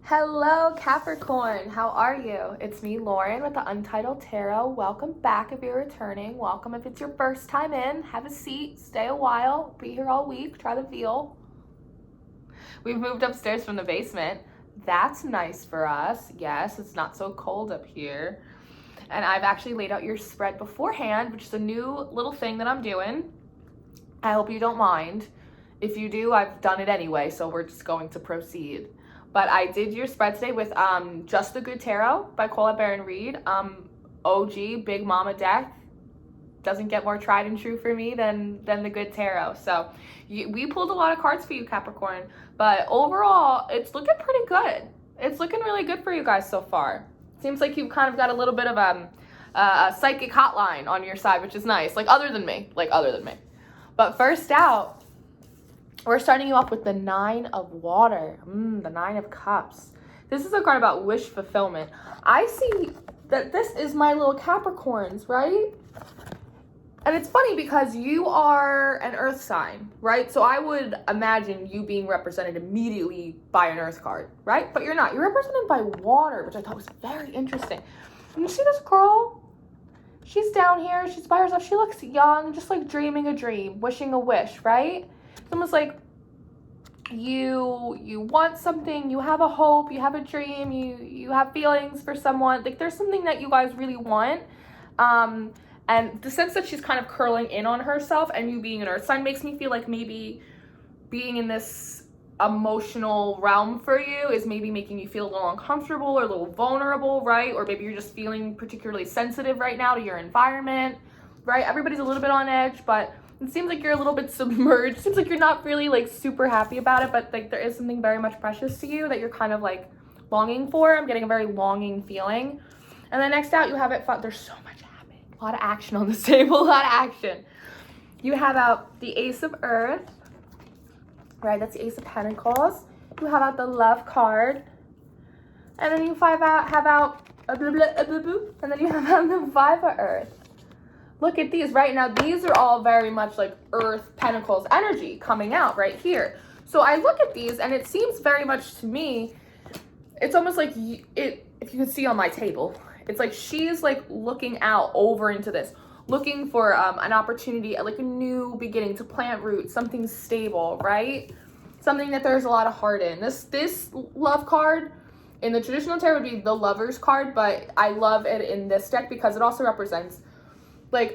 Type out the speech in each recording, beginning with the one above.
Hello, Capricorn. How are you? It's me, Lauren, with the Untitled Tarot. Welcome back if you're returning. Welcome if it's your first time in. Have a seat. Stay a while. Be here all week. Try the veal. We've moved upstairs from the basement. That's nice for us. Yes, it's not so cold up here. And I've actually laid out your spread beforehand, which is a new little thing that I'm doing. I hope you don't mind. If you do, I've done it anyway, so we're just going to proceed. But I did your spread today with Just the Good Tarot by Colette Baron Reed. OG, Big Mama deck. Doesn't get more tried and true for me than the Good Tarot. So we pulled a lot of cards for you, Capricorn. But overall, it's looking pretty good. It's looking really good for you guys so far. Seems like you've kind of got a little bit of a psychic hotline on your side, which is nice. Other than me. But first out, we're starting you off with the Nine of Water, the Nine of Cups. This is a card about wish fulfillment. I see that this is my little Capricorns, right? And it's funny because you are an earth sign, right? So I would imagine you being represented immediately by an earth card, right? But you're not. You're represented by water, which I thought was very interesting. And you see this girl? She's down here. She's by herself. She looks young, just like dreaming a dream, wishing a wish, right? It's almost like you want something, you have a hope, you have a dream, you have feelings for someone. Like there's something that you guys really want. And the sense that she's kind of curling in on herself and you being an earth sign makes me feel like maybe being in this emotional realm for you is maybe making you feel a little uncomfortable or a little vulnerable, right? Or maybe you're just feeling particularly sensitive right now to your environment, right? Everybody's a little bit on edge, but it seems like you're a little bit submerged. It seems like you're not really super happy about it, but there is something very much precious to you that you're kind of longing for. I'm getting a very longing feeling. And then next out you have it, there's so much happening. A lot of action on this table, a lot of action. You have out the Ace of Earth, right? That's the Ace of Pentacles. You have out the Love card. And then you have out, and then you have out the Five of Earth. Look at these right now. These are all very much like Earth Pentacles energy coming out right here. So I look at these and it seems very much to me, it's almost like if you can see on my table, it's like she's looking out over into this, looking for an opportunity, like a new beginning to plant roots, something stable, right? Something that there's a lot of heart in. This Love card in the traditional tarot would be the Lover's card, but I love it in this deck because it also represents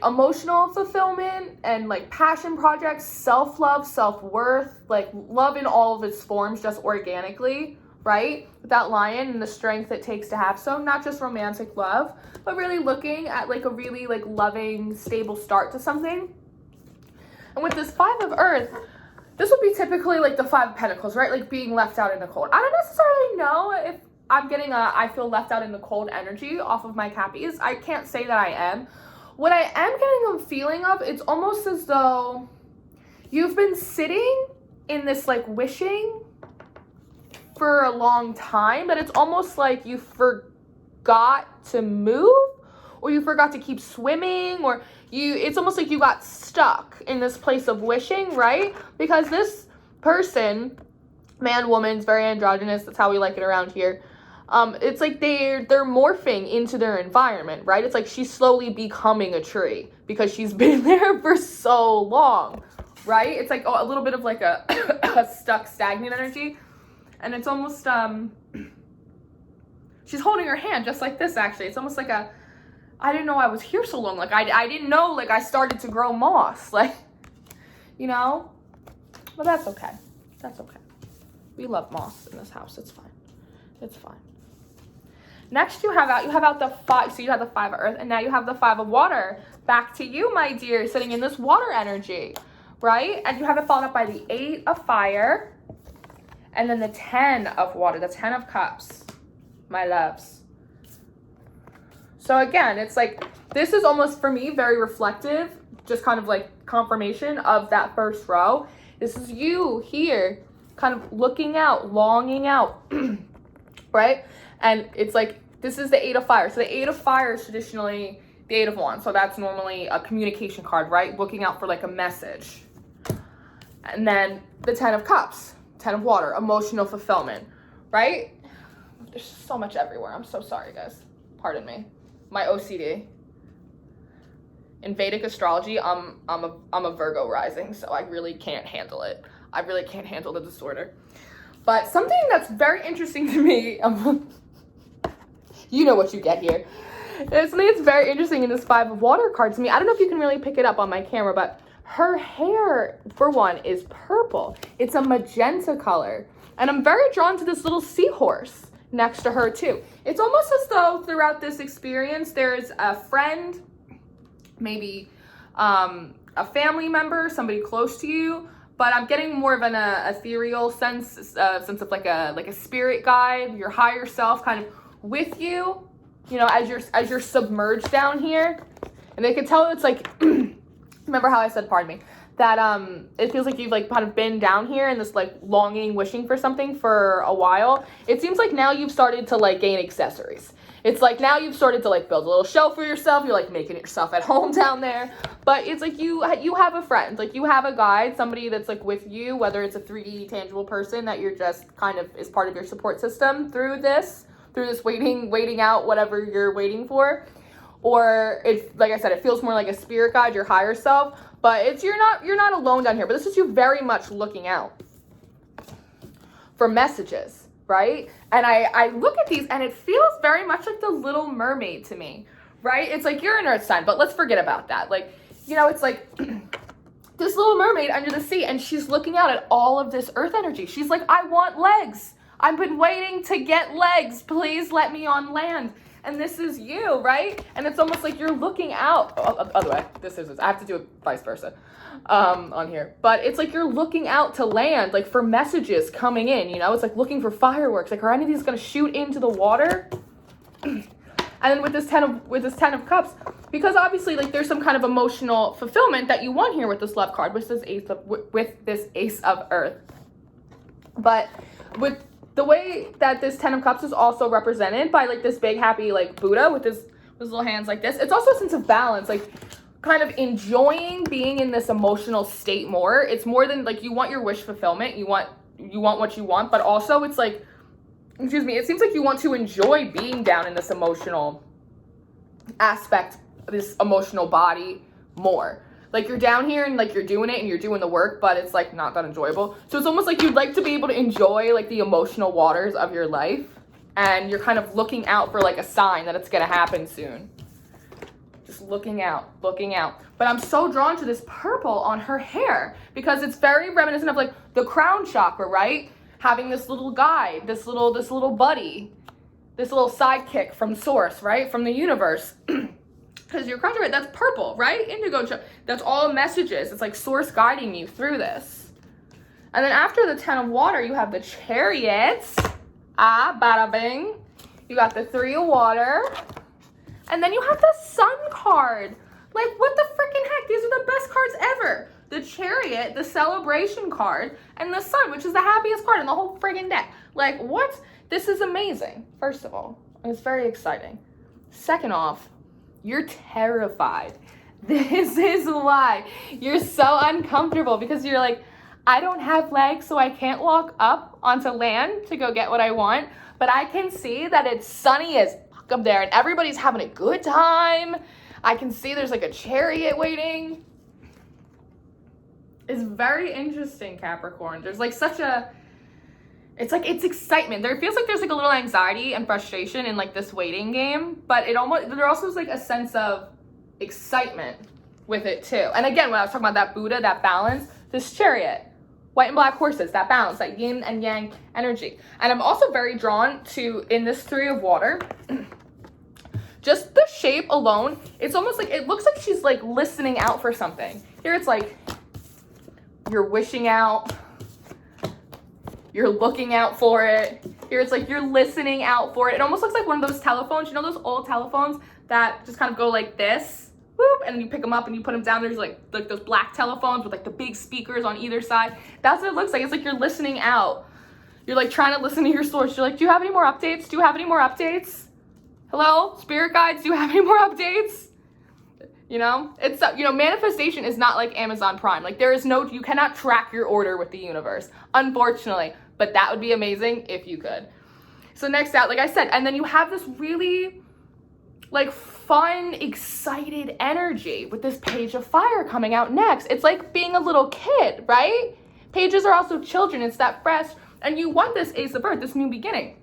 emotional fulfillment and passion projects, self-love, self-worth, love in all of its forms, just organically, right? With that lion and the strength it takes to have so, not just romantic love, but really looking at a really loving, stable start to something. And with this Five of Earth, this would be typically the Five of Pentacles, right? Being left out in the cold. I don't necessarily know if I'm getting I feel left out in the cold energy off of my Cappies. I can't say that I am. What I am getting a feeling of, it's almost as though you've been sitting in this wishing for a long time, but it's almost like you forgot to move or you forgot to keep swimming or it's almost like you got stuck in this place of wishing, right? Because this person, man, woman's very androgynous. That's how we like it around here. It's like they're morphing into their environment, right? It's like she's slowly becoming a tree because she's been there for so long, right? It's like a little bit of a stuck, stagnant energy. And it's almost, she's holding her hand just like this, actually. It's almost like I didn't know I was here so long. I didn't know, I started to grow moss, you know? But that's okay. That's okay. We love moss in this house. It's fine. It's fine. Next you have out the Five, so you have the Five of Earth, and now you have the Five of Water. Back to you, my dear, sitting in this water energy, right? And you have it followed up by the Eight of Fire, and then the 10 of Water, the 10 of Cups, my loves. So again, it's this is almost, for me, very reflective, just kind of confirmation of that first row. This is you here, kind of looking out, longing out, right? And it's this is the Eight of Fire. So the Eight of Fire is traditionally the Eight of Wands. So that's normally a communication card, right? Looking out for a message. And then the 10 of Cups, 10 of Water, emotional fulfillment, right? There's so much everywhere. I'm so sorry, guys. Pardon me. My OCD. In Vedic astrology, I'm a Virgo rising, so I really can't handle it. I really can't handle the disorder. But something that's very interesting to me, you know what you get here. Something that's very interesting in this 5 of water card to me. I don't know if you can really pick it up on my camera, but her hair, for one, is purple. It's a magenta color. And I'm very drawn to this little seahorse next to her too. It's almost as though throughout this experience, there's a friend, maybe a family member, somebody close to you, but I'm getting more of an ethereal sense of like a spirit guide, your higher self kind of with you, you know, as you're submerged down here. And they can tell it's like, remember how I said, pardon me, that it feels like you've like kind of been down here in this like longing, wishing for something for a while. It seems like now you've started to like gain accessories. It's like now you've started to like build a little shelf for yourself. You're like making it yourself at home down there. But it's like you have a friend, like you have a guide, somebody that's like with you, whether it's a 3D tangible person that you're just kind of is part of your support system through this waiting out whatever you're waiting for. Or it's like I said, it feels more like a spirit guide, your higher self. But it's you're not alone down here. But this is you very much looking out for messages, right? And I look at these and it feels very much like the Little Mermaid to me, right? It's like you're an earth sign, but let's forget about that. Like, you know, it's like this little mermaid under the sea and she's looking out at all of this earth energy. She's like, I want legs. I've been waiting to get legs. Please let me on land. And this is you, right? And it's almost like you're looking out. Other way, I have to do it vice versa on here. But it's like you're looking out to land, like for messages coming in, you know? It's like looking for fireworks. Like, are any of these going to shoot into the water? And then with this 10 of Cups, because obviously like there's some kind of emotional fulfillment that you want here with this Love card, with this Ace of Earth. But with the way that this 10 of Cups is also represented by like this big happy like Buddha with his little hands like this, it's also a sense of balance, like kind of enjoying being in this emotional state more. It's more than like you want your wish fulfillment, you want what you want, but also it's like, it seems like you want to enjoy being down in this emotional aspect, this emotional body more. Like you're down here and like you're doing it and you're doing the work, but it's like not that enjoyable. So it's almost like you'd like to be able to enjoy like the emotional waters of your life, and you're kind of looking out for like a sign that it's gonna happen soon. Just looking out. But I'm so drawn to this purple on her hair because it's very reminiscent of like the crown chakra, right? Having this little guide, this little buddy, this little sidekick from source, right? From the universe. Because your crown chakra, that's purple, right? Indigo, that's all messages. It's like source guiding you through this. And then after the 10 of water, you have the Chariots. Bada bing. You got the 3 of water. And then you have the Sun card. Like, what the freaking heck? These are the best cards ever. The Chariot, the Celebration card, and the Sun, which is the happiest card in the whole friggin' deck. Like, what? This is amazing, first of all. And it's very exciting. Second off, you're terrified. This is why you're so uncomfortable, because you're like, I don't have legs, so I can't walk up onto land to go get what I want, but I can see that it's sunny as fuck up there and everybody's having a good time. I can see there's like a chariot waiting. It's very interesting, Capricorn. There's like it's excitement. There feels like there's like a little anxiety and frustration in like this waiting game, but there also is like a sense of excitement with it too. And again, when I was talking about that Buddha, that balance, this Chariot, white and black horses, that balance, that yin and yang energy. And I'm also very drawn to, in this 3 of water, just the shape alone, it's almost like, it looks like she's like listening out for something. Here it's like, you're wishing out, you're looking out for it. Here it's like you're listening out for it. It almost looks like one of those telephones, you know those old telephones that just kind of go like this, whoop, and you pick them up and you put them down. There's like those black telephones with like the big speakers on either side. That's what it looks like. It's like you're listening out. You're like trying to listen to your source. You're like, do you have any more updates? Do you have any more updates? Hello, spirit guides, do you have any more updates? You know, it's, you know, manifestation is not like Amazon Prime. Like you cannot track your order with the universe, unfortunately, but that would be amazing if you could. So next out, like I said, and then you have this really like fun, excited energy with this Page of Fire coming out next. It's like being a little kid, right? Pages are also children. It's that fresh, and you want this Ace of Earth, this new beginning.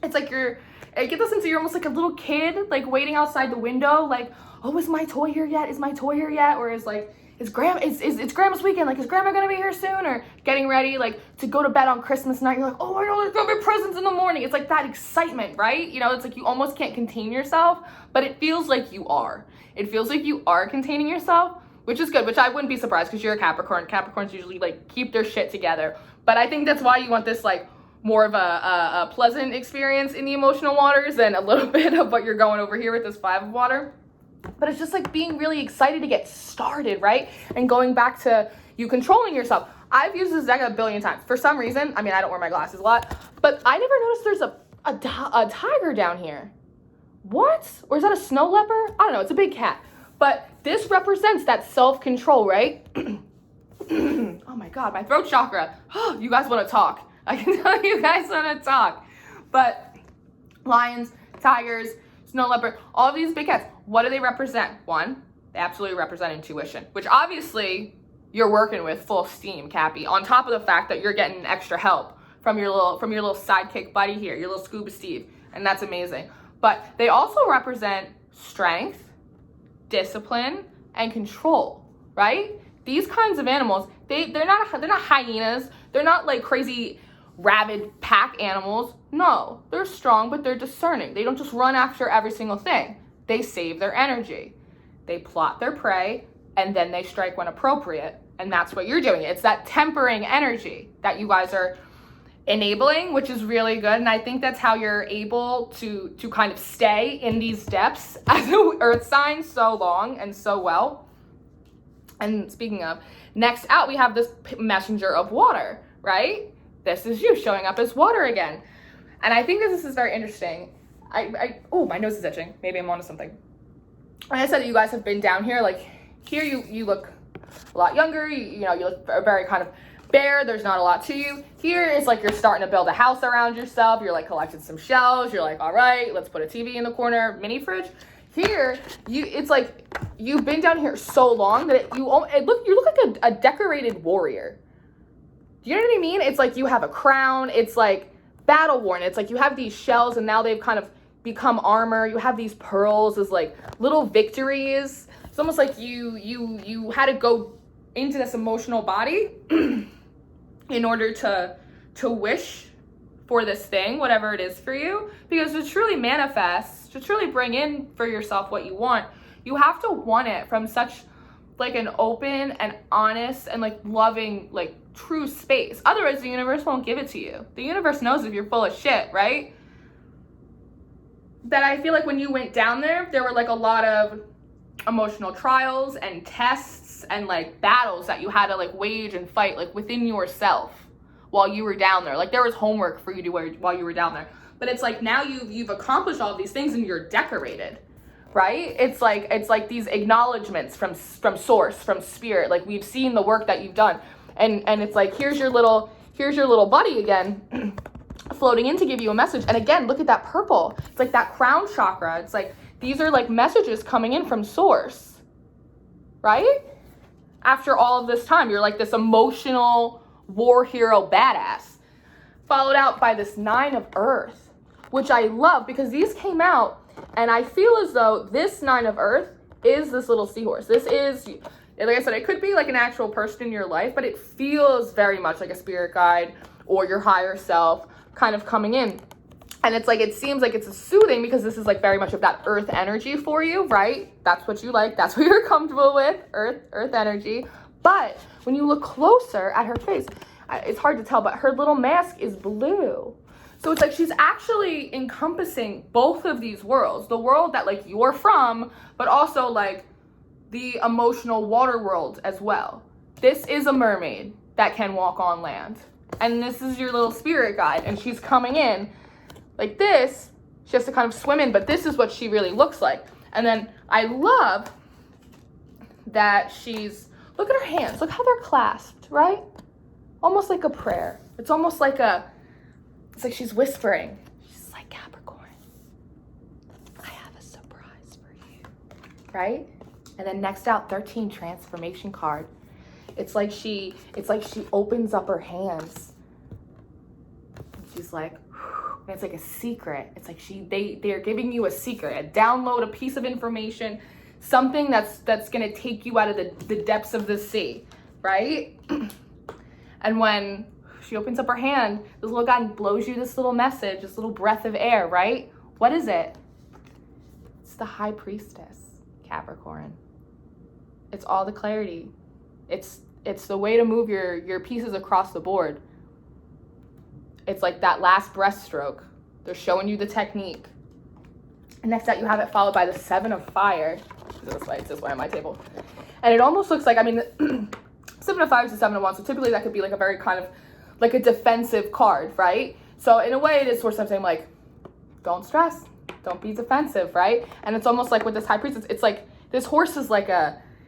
It's like get this into, you're almost like a little kid, like waiting outside the window, like, oh, is my toy here yet? Is my toy here yet? Or is like, it's grandma's weekend, like, is grandma gonna be here soon? Or getting ready, like, to go to bed on Christmas night, you're like, oh, I know there's gonna be presents in the morning. It's like that excitement, right? You know, it's like you almost can't contain yourself, but it feels like you are. It feels like you are containing yourself, which is good, which I wouldn't be surprised because you're a Capricorn. Capricorns usually, like, keep their shit together. But I think that's why you want this, like, more of a pleasant experience in the emotional waters and a little bit of what you're going over here with this Five of Water. But it's just like being really excited to get started, right? And going back to you controlling yourself. I've used this deck a billion times. For some reason, I mean, I don't wear my glasses a lot, but I never noticed there's a tiger down here. What? Or is that a snow leopard? I don't know. It's a big cat. But this represents that self-control, right? Oh my God, my throat chakra. You guys want to talk. I can tell you guys want to talk. But lions, tigers, snow leopard, all of these big cats, what do they represent? One, they absolutely represent intuition, which obviously you're working with full steam, Cappy, on top of the fact that you're getting extra help from your little sidekick buddy here, your little Scuba Steve, and that's amazing. But they also represent strength, discipline, and control, right? These kinds of animals, they're not hyenas, they're not like crazy rabid pack animals. No, they're strong, but they're discerning. They don't just run after every single thing. They save their energy. They plot their prey, and then they strike when appropriate. And that's what you're doing. It's that tempering energy that you guys are enabling, which is really good. And I think that's how you're able to kind of stay in these depths as an earth sign so long and so well. And speaking of, next out, we have this messenger of water, right? This is you showing up as water again. And I think this is very interesting. Oh, my nose is itching. Maybe I'm onto something. When I said that you guys have been down here, like here you look a lot younger. You know, you look very kind of bare. There's not a lot to you. Here it's like you're starting to build a house around yourself. You're like collecting some shelves. You're like, all right, let's put a TV in the corner, mini fridge. Here, it's like you've been down here so long that you look like a decorated warrior. Do you know what I mean? It's like you have a crown. It's like battle worn. It's like you have these shells and now they've kind of become armor. You have these pearls as like little victories. It's almost like you had to go into this emotional body in order to wish for this thing, whatever it is for you, because to truly manifest, to truly bring in for yourself what you want, you have to want it from such like an open and honest and like loving, like true space. Otherwise the universe won't give it to you. The universe knows if you're full of shit, right? That I feel like when you went down there were like a lot of emotional trials and tests and like battles that you had to like wage and fight like within yourself while you were down there. Like there was homework for you to do while you were down there. But it's like now you've accomplished all of these things and you're decorated, right? It's like these acknowledgments from source, from spirit. Like we've seen the work that you've done. And it's like here's your little buddy again floating in to give you a message. And again, look at that purple. It's like that crown chakra. It's like these are like messages coming in from source, right? After all of this time, you're like this emotional war hero badass, followed out by this 9 of Earth, which I love because these came out and I feel as though this 9 of Earth is this little seahorse. This is, like I said, it could be like an actual person in your life, but it feels very much like a spirit guide or your higher self kind of coming in. And it's like, it seems like it's soothing because this is like very much of that earth energy for you, right? That's what you like. That's what you're comfortable with, earth energy. But when you look closer at her face, it's hard to tell, but her little mask is blue. So it's like she's actually encompassing both of these worlds, the world that like you're from, but also like the emotional water world as well. This is a mermaid that can walk on land. And this is your little spirit guide. And she's coming in like this. She has to kind of swim in, but this is what she really looks like. And then I love that look at her hands. Look how they're clasped, right? Almost like a prayer. It's almost like it's like she's whispering. She's like, right? And then next out, 13, transformation card. It's like she opens up her hands. She's like, and it's like a secret. It's like they're giving you a secret, a download, a piece of information, something that's gonna take you out of the depths of the sea, right? And when she opens up her hand, this little guy blows you this little message, this little breath of air, right? What is it? It's the High Priestess, Capricorn. It's all the clarity. It's the way to move your pieces across the board. It's like that last breaststroke. They're showing you the technique. And next out, you have it followed by the 7 of Fire. It's this way on my table. And it almost looks like, I mean, 7 of Fire is a 7 of Wands, so typically that could be like a very kind of, like a defensive card, right? So in a way, it is sort of saying like, don't stress, don't be defensive, right? And it's almost like with this High Priestess, it's like, this horse is like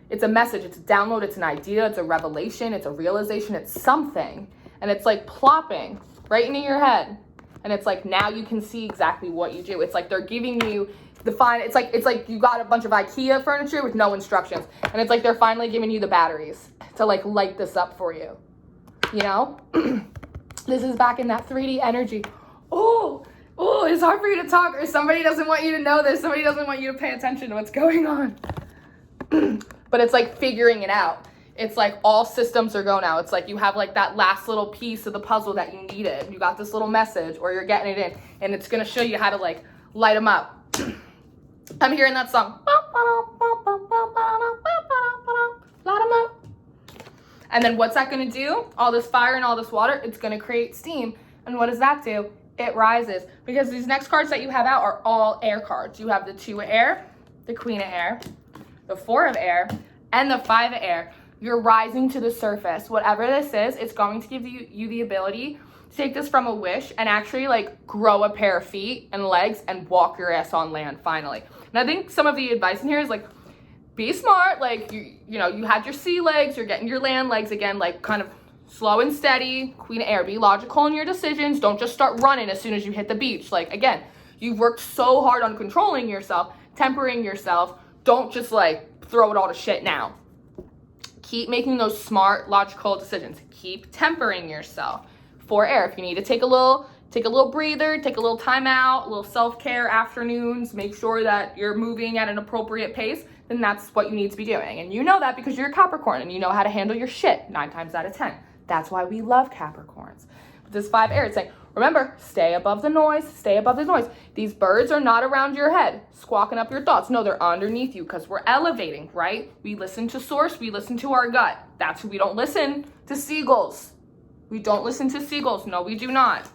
it's a message, it's a download, it's an idea, it's a revelation, it's a realization, it's something. And it's like plopping right into your head. And it's like, now you can see exactly what you do. It's like they're giving you it's like you got a bunch of IKEA furniture with no instructions. And it's like they're finally giving you the batteries to like light this up for you. You know? This is back in that 3D energy. Oh, it's hard for you to talk, or somebody doesn't want you to know this. Somebody doesn't want you to pay attention to what's going on. But it's like figuring it out. It's like all systems are go now. It's like you have like that last little piece of the puzzle that you needed. You got this little message, or you're getting it in, and it's going to show you how to like light them up. I'm hearing that song. Light them up. And then what's that going to do? All this fire and all this water, it's going to create steam. And what does that do? It rises. Because these next cards that you have out are all air cards. You have the 2 of air, the Queen of air, the 4 of air, and the 5 of air. You're rising to the surface. Whatever this is, it's going to give you the ability to take this from a wish and actually like grow a pair of feet and legs and walk your ass on land finally. And I think some of the advice in here is like, be smart. Like, you know, you had your sea legs, you're getting your land legs again, like kind of slow and steady. Queen of air, be logical in your decisions. Don't just start running as soon as you hit the beach. Like, again, you've worked so hard on controlling yourself, tempering yourself. Don't just like throw it all to shit now. Keep making those smart, logical decisions. Keep tempering yourself. 4 air, if you need to take a little breather, take a little time out, a little self-care afternoons, make sure that you're moving at an appropriate pace, then that's what you need to be doing. And you know that because you're a Capricorn and you know how to handle your shit 9 times out of 10. That's why we love Capricorns. With this 5 air, it's saying, remember, stay above the noise, stay above the noise. These birds are not around your head, squawking up your thoughts. No, they're underneath you because we're elevating, right? We listen to source, we listen to our gut. That's who we don't listen to seagulls. We don't listen to seagulls. No, we do not.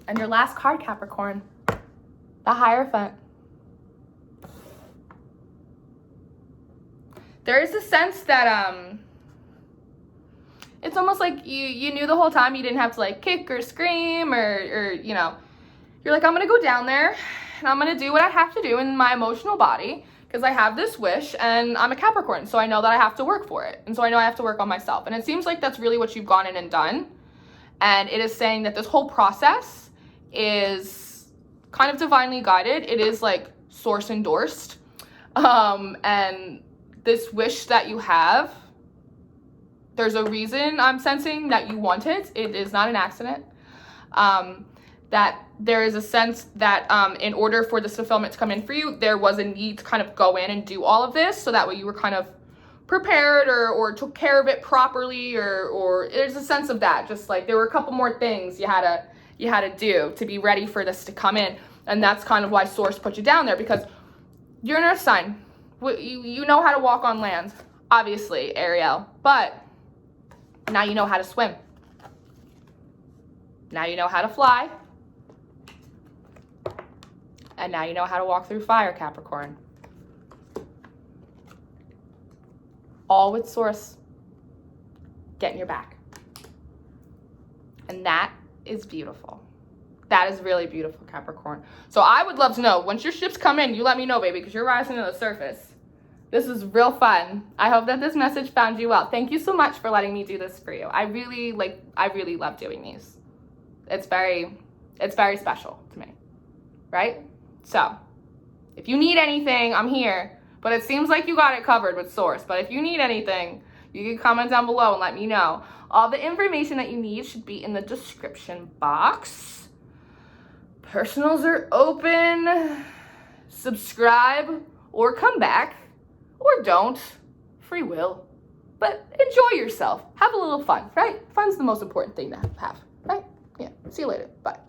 And your last card, Capricorn, the Hierophant. There is a sense that it's almost like you knew the whole time. You didn't have to like kick or scream or you know, you're like, I'm gonna go down there and I'm gonna do what I have to do in my emotional body because I have this wish and I'm a Capricorn, so I know that I have to work for it, and so I know I have to work on myself. And it seems like that's really what you've gone in and done. And it is saying that this whole process is kind of divinely guided. It is like source endorsed, and this wish that you have, there's a reason I'm sensing that you want it. It is not an accident. That there is a sense that in order for this fulfillment to come in for you, there was a need to kind of go in and do all of this so that way you were kind of prepared or took care of it properly, or there's a sense of that. Just like there were a couple more things you had to do to be ready for this to come in. And that's kind of why Source put you down there, because you're an earth sign. You know how to walk on land, obviously, Ariel, but now you know how to swim. Now you know how to fly. And now you know how to walk through fire, Capricorn. All with Source getting your back. And that is beautiful. That is really beautiful, Capricorn. So I would love to know, once your ships come in, you let me know, baby, because you're rising to the surface. This is real fun. I hope that this message found you well. Thank you so much for letting me do this for you. I really love doing these. It's very special to me, right? So If you need anything, I'm here. But it seems like you got it covered with Source. But if you need anything, you can comment down below and let me know. All the information that you need should be in the description box. Personals are open. Subscribe or come back. Or don't. Free will. But enjoy yourself. Have a little fun, right? Fun's the most important thing to have, right? Yeah. See you later. Bye.